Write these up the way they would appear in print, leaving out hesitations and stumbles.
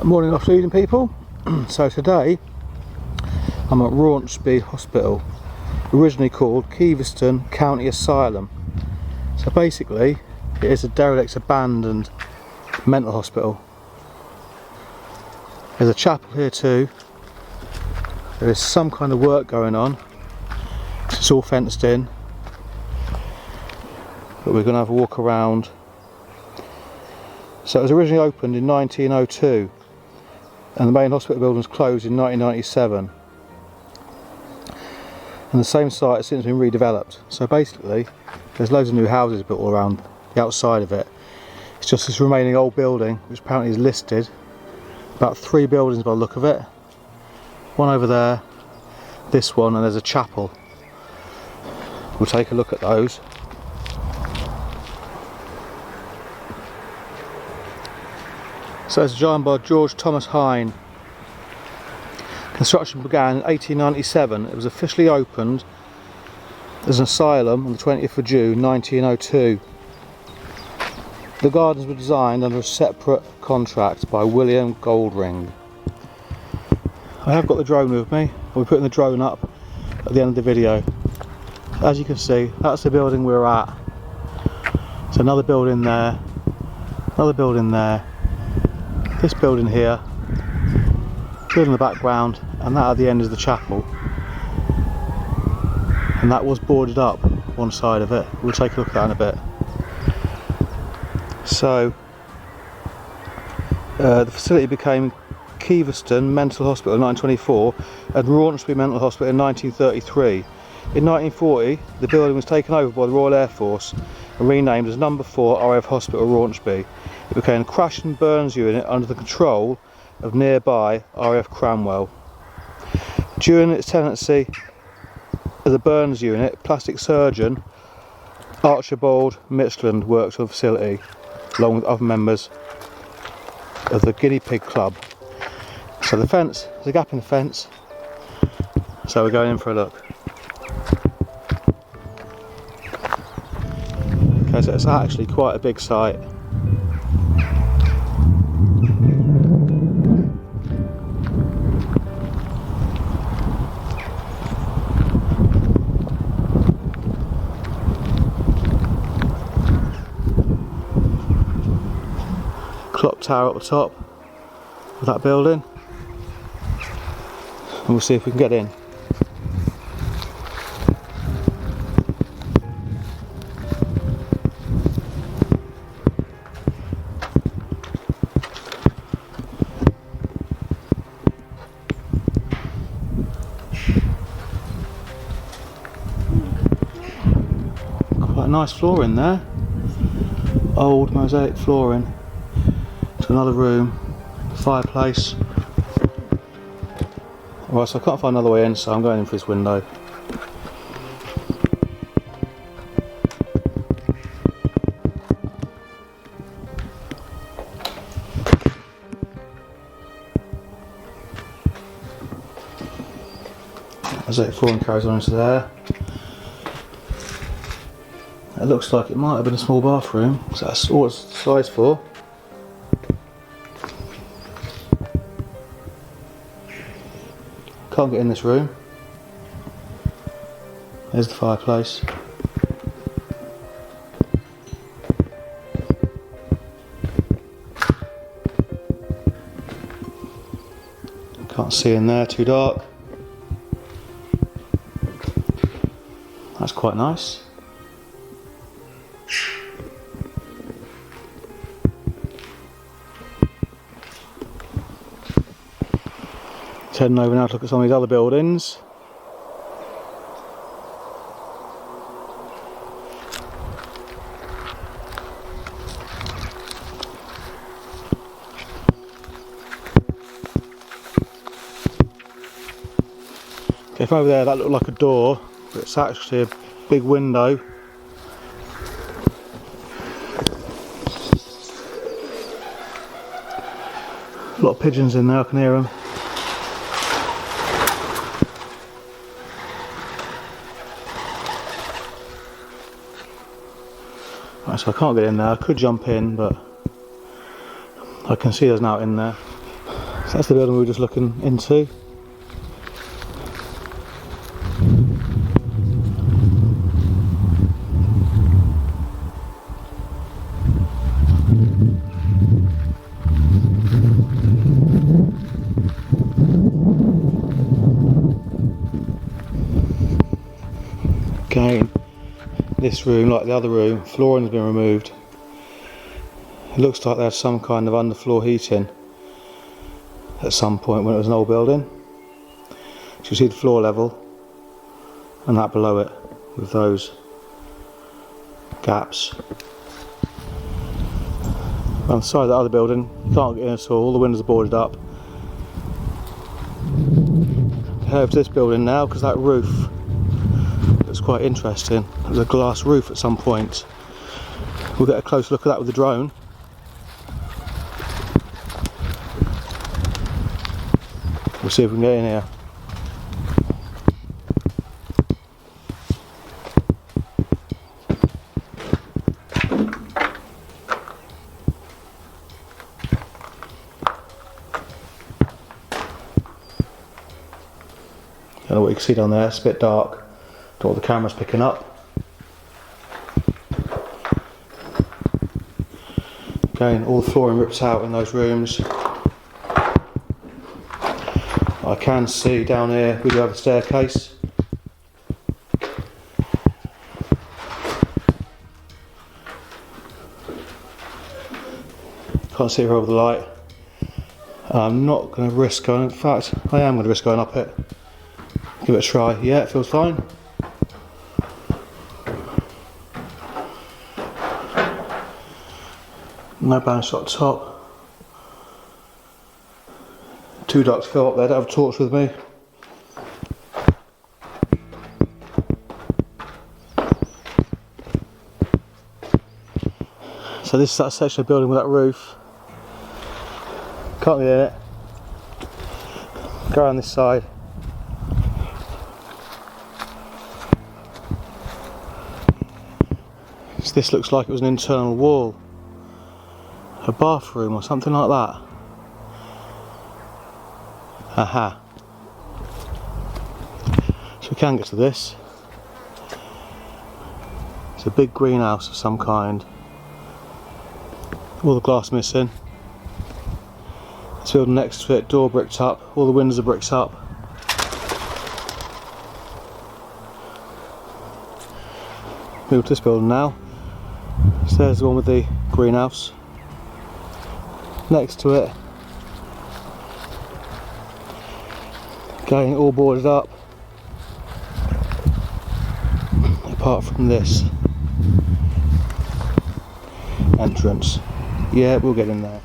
Morning, afternoon people. So today I'm at Rauceby Hospital, originally called Kesteven County Asylum. So basically it is a derelict, abandoned mental hospital. There's a chapel here too. There is some kind of work going on. It's all fenced in, but we're going to have a walk around. So it was originally opened in 1902 and the main hospital building was closed in 1997, and the same site has since been redeveloped. So basically there's loads of new houses built all around the outside of it. It's just this remaining old building, which apparently is listed, about 3 buildings by the look of it. One over there, this one, and there's a chapel. We'll take a look at those. So it's designed by George Thomas Hine. Construction began in 1897. It was officially opened as an asylum on the 20th of June 1902. The gardens were designed under a separate contract by William Goldring. I have got the drone with me. I'll be putting the drone up at the end of the video. As you can see, that's the building we're at. There's another building there, another building there, this building here, building in the background, and that at the end is the chapel. And that was boarded up, one side of it. We'll take a look at that in a bit. So the facility became Kesteven Mental Hospital in 1924 and Rauceby Mental Hospital in 1933. In 1940 the building was taken over by the Royal Air Force and renamed as No. 4 R.A.F. Hospital Rauceby. It became a crash and burns unit under the control of nearby R.A.F. Cranwell. During its tenancy as a burns unit, plastic surgeon Archibald Mitchland worked on the facility along with other members of the Guinea Pig Club. So the fence, there's a gap in the fence, so we're going in for a look. Okay, so it's actually quite a big site. Clock tower at the top of that building, and we'll see if we can get in. Quite a nice flooring there, old mosaic flooring. To another room, fireplace. Right, so I can't find another way in, so I'm going in through this window. As it flooring carries on into there. It looks like it might have been a small bathroom, so that's all it's sized for. Can't get in this room. There's the fireplace. Can't see in there, too dark. That's quite nice. Heading over now to look at some of these other buildings. Okay, from over there that looked like a door, but it's actually a big window. A lot of pigeons in there, I can hear them. Right, so I can't get in there. I could jump in, but I can see there's now in there. So that's the building we were just looking into. Again, this room, like the other room, flooring has been removed. It looks like they had some kind of underfloor heating at some point when it was an old building. So you see the floor level and that below it with those gaps. On the side of the other building, you can't get in at all the windows are boarded up. Head over to this building now because that roof looks quite interesting. There's a glass roof at some point. We'll get a close look at that with the drone. We'll see if we can get in here. Don't know what you can see down there, it's a bit dark. Don't know what the camera's picking up. Again, all the flooring rips out in those rooms. I can see down here we do have a staircase. Can't see her over the light. I'm not going to risk going, in fact I am going to risk going up it. Give it a try. Yeah, it feels fine. No banister up top. Two ducts fill up there, don't have a torch with me. So this is that section of building with that roof. Can't get in it. Go around this side. So this looks like it was an internal wall. A bathroom or something like that. Aha. So we can get to this. It's a big greenhouse of some kind. All the glass missing. This building next to it, door bricked up. All the windows are bricked up. Move to this building now. So there's the one with the greenhouse. Next to it, again all boarded up, apart from this entrance. Yeah, we'll get in there.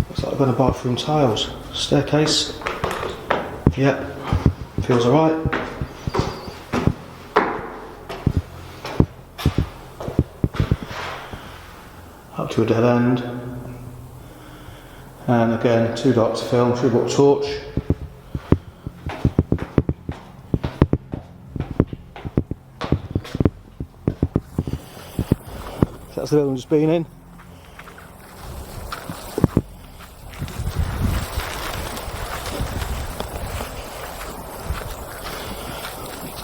Looks like I've got a bathroom tiles. Staircase. Yep, feels alright. Up to a dead end. And again, two dots to film, should have got a torch. So that's the building we've just been in.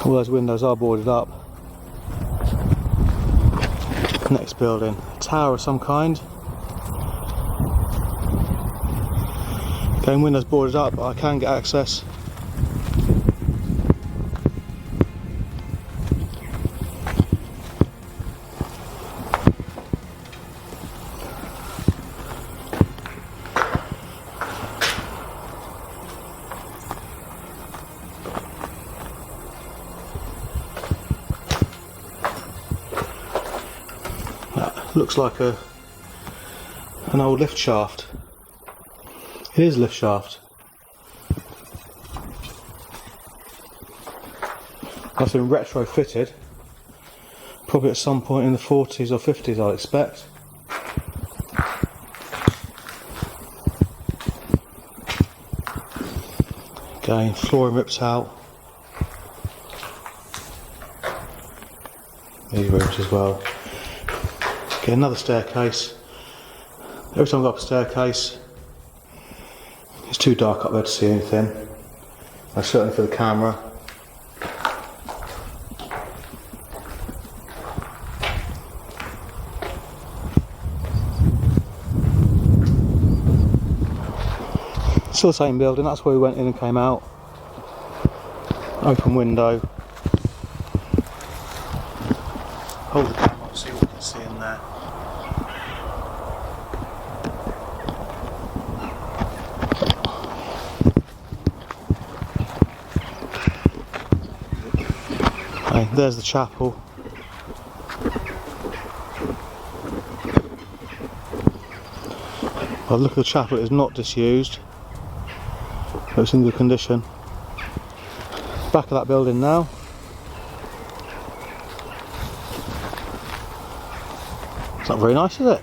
All those windows are boarded up. Next building, a tower of some kind. Again, windows boarded up, but I can get access. Looks like an old lift shaft. It is a lift shaft. Must have been retrofitted. Probably at some point in the 40s or 50s, I'd expect. Again, flooring rips out. these rooms as well. Okay, another staircase. Every time I go up a staircase, it's too dark up there to see anything. Certainly for the camera. Still the same building, that's where we went in and came out. Open window. Hold the camera up, see what we can see in there. Okay, there's the chapel. Well, look at the chapel, it is not disused. Looks in good condition. Back of that building now. It's not very nice, is it?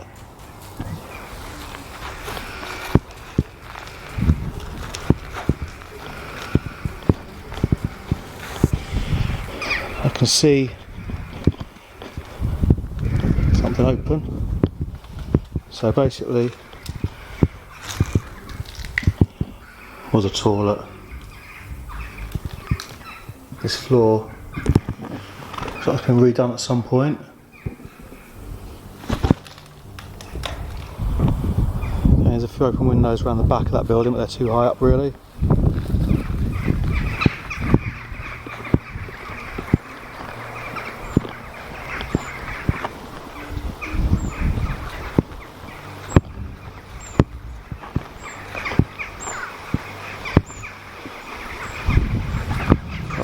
I can see something open. So basically was a toilet. This floor looks like it's been redone at some point. Okay, there's a few open windows around the back of that building, but they're too high up really.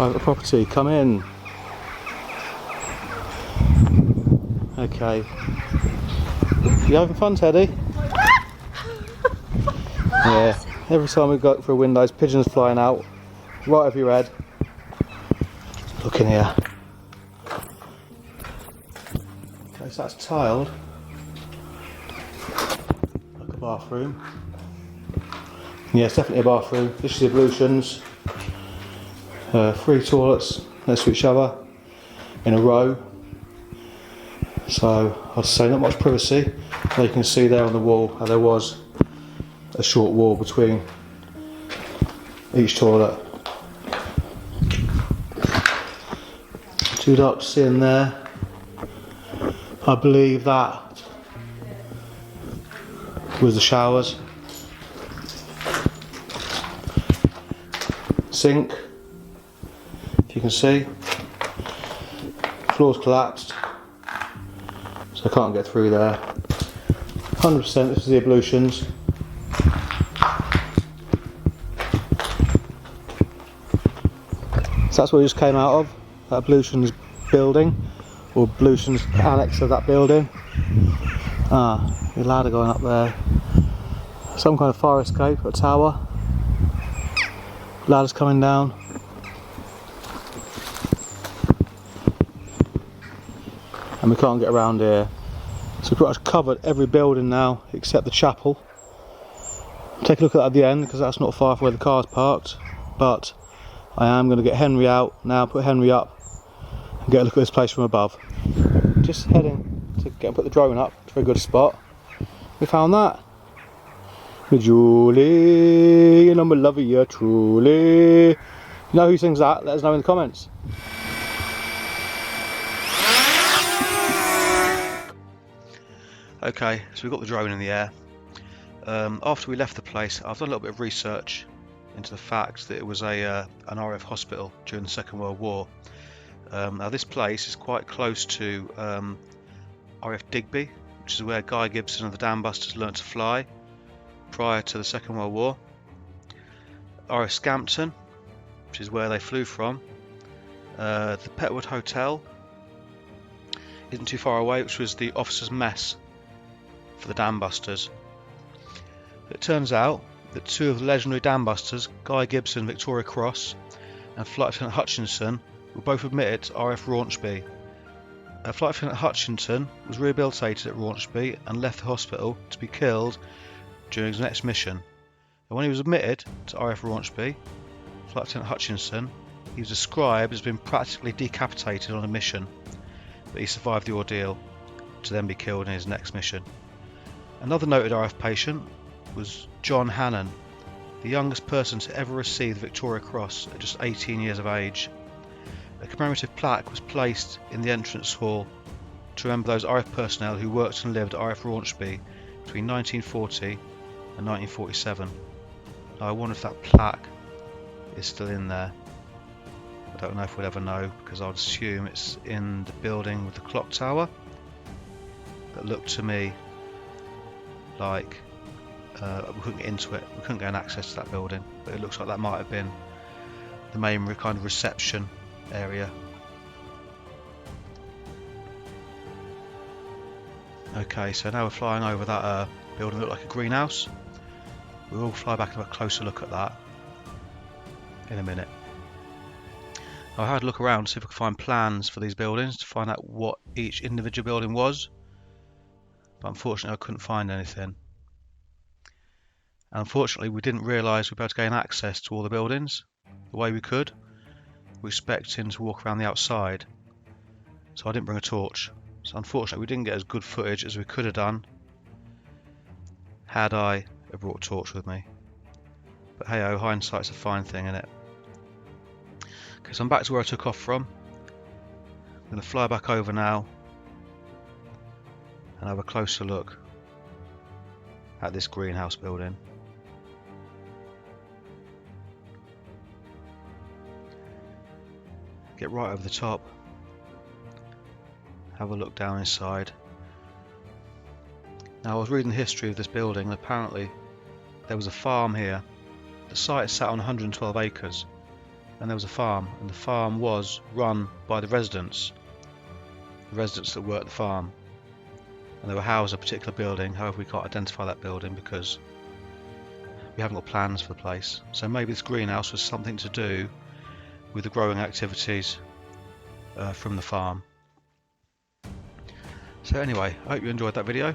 Private property, come in. Okay. You having fun, Teddy? Yeah. Every time we go through windows, pigeons flying out right over your head. Look in here. Okay, so that's tiled. Like a bathroom. Yeah, it's definitely a bathroom. This is the ablutions. 3 toilets next to each other in a row, so I'd say not much privacy. You can see there on the wall how there was a short wall between each toilet. Too dark to see in there. I believe that was the showers. Sink. You can see floor's collapsed, so I can't get through there. 100% this is the ablutions. So that's what we just came out of, that ablutions building, or ablutions annex of that building. The ladder going up there. Some kind of fire escape, a tower. Ladder's coming down. And we can't get around here. So we've pretty much covered every building now except the chapel. Take a look at that at the end because that's not far from where the car's parked. But I am going to get Henry out now, put Henry up and get a look at this place from above. Just heading to get and put the drone up. It's a very good spot. We found that. Julie, you know I love you truly. You know who sings that? Let us know in the comments. Okay, so we've got the drone in the air. After we left the place, I've done a little bit of research into the fact that it was an R.A.F. hospital during the Second World War. Now this place is quite close to R.A.F. Digby, which is where Guy Gibson and the Dambusters learnt to fly prior to the Second World War. R.A.F. Scampton, which is where they flew from. The Petwood Hotel isn't too far away, which was the officers' mess for the Dambusters. It turns out that 2 of the legendary Dambusters, Guy Gibson, Victoria Cross, and Flight Lieutenant Hutchinson, were both admitted to R.A.F. Rauceby. Flight Lieutenant Hutchinson was rehabilitated at Rauceby and left the hospital to be killed during his next mission. And when he was admitted to R.A.F. Rauceby, Flight Lieutenant Hutchinson, he was described as being practically decapitated on a mission. but he survived the ordeal to then be killed in his next mission. Another noted RAF patient was John Hannon, the youngest person to ever receive the Victoria Cross at just 18 years of age. A commemorative plaque was placed in the entrance hall to remember those RAF personnel who worked and lived at R.A.F. Rauceby between 1940 and 1947. Now I wonder if that plaque is still in there. I don't know if we'll ever know, because I'd assume it's in the building with the clock tower. That looked to me like we couldn't get into it, we couldn't gain access to that building, but it looks like that might have been the main kind of reception area. Okay, so now we're flying over that building that looked like a greenhouse. We'll fly back and have a closer look at that in a minute. I had a look around to see if I could find plans for these buildings to find out what each individual building was, but unfortunately I couldn't find anything. And unfortunately we didn't realise we'd be able to gain access to all the buildings the way we could. We were expecting to walk around the outside, so I didn't bring a torch. So unfortunately we didn't get as good footage as we could have done had I have brought a torch with me. But hey ho, hindsight's a fine thing, isn't it? Okay, so I'm back to where I took off from. I'm going to fly back over now and have a closer look at this greenhouse building. Get right over the top, have a look down inside. Now I was reading the history of this building, and apparently there was a farm here. The site sat on 112 acres, and there was a farm, and the farm was run by the residents that worked the farm, and they were housed in a particular building. However, we can't identify that building because we haven't got plans for the place. So maybe this greenhouse was something to do with the growing activities from the farm. So anyway, I hope you enjoyed that video.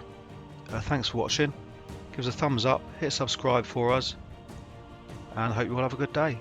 Thanks for watching. Give us a thumbs up, hit subscribe for us, and I hope you all have a good day.